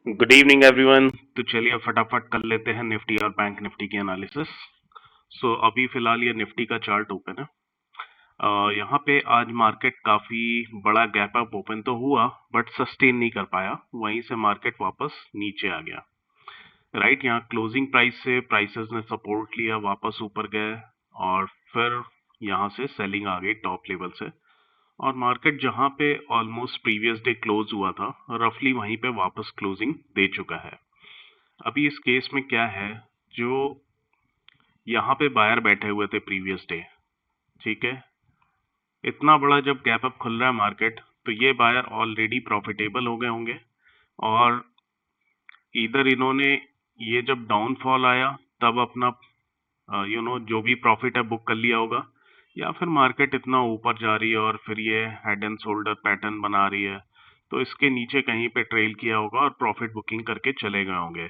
Good evening everyone. तो चलिए फटाफट कर लेते हैं निफ्टी और बैंक निफ्टी की एनालिसिस। अभी फिलहाल ये निफ्टी का चार्ट ओपन है। यहाँ पे आज मार्केट काफी बड़ा गैप अप ओपन तो हुआ बट सस्टेन नहीं कर पाया, वहीं से मार्केट वापस नीचे आ गया। राइट, यहाँ क्लोजिंग प्राइस से प्राइसेस ने सपोर्ट लिया, वापस ऊपर गए और फिर यहाँ से सेलिंग आ गई टॉप लेवल से। और मार्केट जहां पे ऑलमोस्ट प्रीवियस डे क्लोज हुआ था, रफली वहीं पे वापस क्लोजिंग दे चुका है। अभी इस केस में क्या है, जो यहाँ पे बायर बैठे हुए थे प्रीवियस डे, ठीक है, इतना बड़ा जब गैप अप खुल रहा है मार्केट, तो ये बायर ऑलरेडी प्रॉफिटेबल हो गए होंगे। और इधर इन्होंने ये जब डाउनफॉल आया तब अपना जो भी प्रॉफिट है बुक कर लिया होगा, या फिर मार्केट इतना ऊपर जा रही है और फिर ये हेड एंड शोल्डर पैटर्न बना रही है, तो इसके नीचे कहीं पे ट्रेल किया होगा और प्रॉफिट बुकिंग करके चले गए होंगे।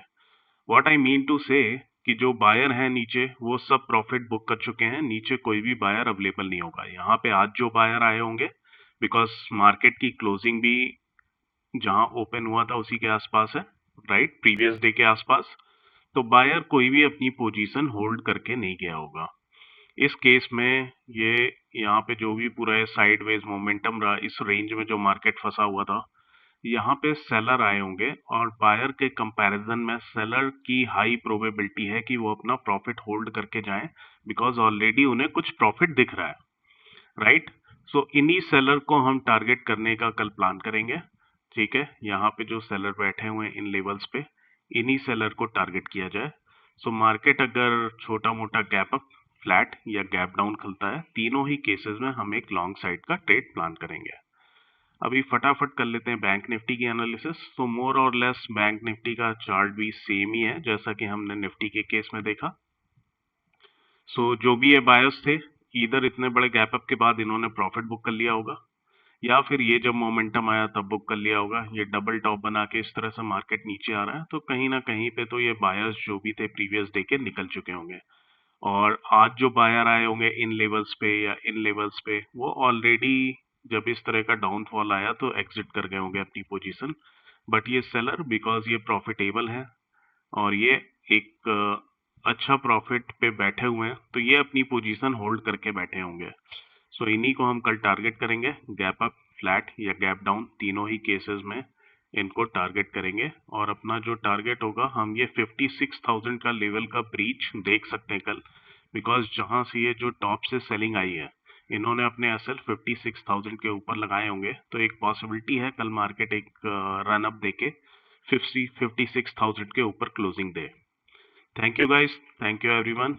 व्हाट आई मीन टू से कि जो बायर है नीचे वो सब प्रॉफिट बुक कर चुके हैं, नीचे कोई भी बायर अवेलेबल नहीं होगा। यहाँ पे आज जो बायर आए होंगे, बिकॉज मार्केट की क्लोजिंग भी जहां ओपन हुआ था उसी के आसपास है, राइट, प्रीवियस डे के आसपास। तो बायर कोई भी अपनी पोजीशन होल्ड करके नहीं गया होगा। इस केस में ये यहाँ पे जो भी पूरा साइडवेज मोमेंटम रहा, इस रेंज में जो मार्केट फंसा हुआ था, यहाँ पे सेलर आए होंगे और बायर के कंपैरिजन में सेलर की हाई प्रोबेबिलिटी है कि वो अपना प्रॉफिट होल्ड करके जाएं, बिकॉज ऑलरेडी उन्हें कुछ प्रॉफिट दिख रहा है, राइट। इन्हीं सेलर को हम टारगेट करने का कल प्लान करेंगे। ठीक है, यहाँ पे जो सेलर बैठे हुए हैं इन लेवल्स पे, इन्हीं सेलर को टारगेट किया जाए। मार्केट अगर छोटा मोटा गैप अप, फ्लैट या गैप डाउन खुलता है, तीनों ही केसेस में हम एक लॉन्ग साइड का ट्रेड प्लान करेंगे। अभी फटाफट कर लेते हैं बैंक निफ्टी की एनालिसिस। मोर और लेस बैंक निफ्टी का चार्ट भी सेम ही है जैसा कि हमने निफ्टी के केस में देखा। जो भी ये बायर्स थे, इधर इतने बड़े गैप अप के बाद इन्होंने प्रॉफिट बुक कर लिया होगा, या फिर ये जब मोमेंटम आया तब बुक कर लिया होगा। ये डबल टॉप बना के इस तरह से मार्केट नीचे आ रहा है, तो कहीं ना कहीं पे तो ये बायर्स जो भी थे प्रीवियस डे के निकल चुके होंगे। और आज जो बायर आए होंगे इन लेवल्स पे या इन लेवल्स पे, वो ऑलरेडी जब इस तरह का डाउनफॉल आया तो एग्जिट कर गए होंगे अपनी पोजीशन। बट ये सेलर, बिकॉज ये प्रॉफिटेबल है और ये एक अच्छा प्रॉफिट पे बैठे हुए हैं, तो ये अपनी पोजीशन होल्ड करके बैठे होंगे। इन्हीं को हम कल टारगेट करेंगे। गैप अप, फ्लैट या गैप डाउन, तीनों ही केसेस में इनको टारगेट करेंगे। और अपना जो टारगेट होगा, हम ये 56,000 का लेवल का ब्रीच देख सकते हैं कल, बिकॉज जहां से ये जो टॉप से सेलिंग आई है, इन्होंने अपने एसएल 56,000 के ऊपर लगाए होंगे, तो एक पॉसिबिलिटी है कल मार्केट एक रन अप देके 56,000 के ऊपर closing they. Thank you guys, thank you everyone.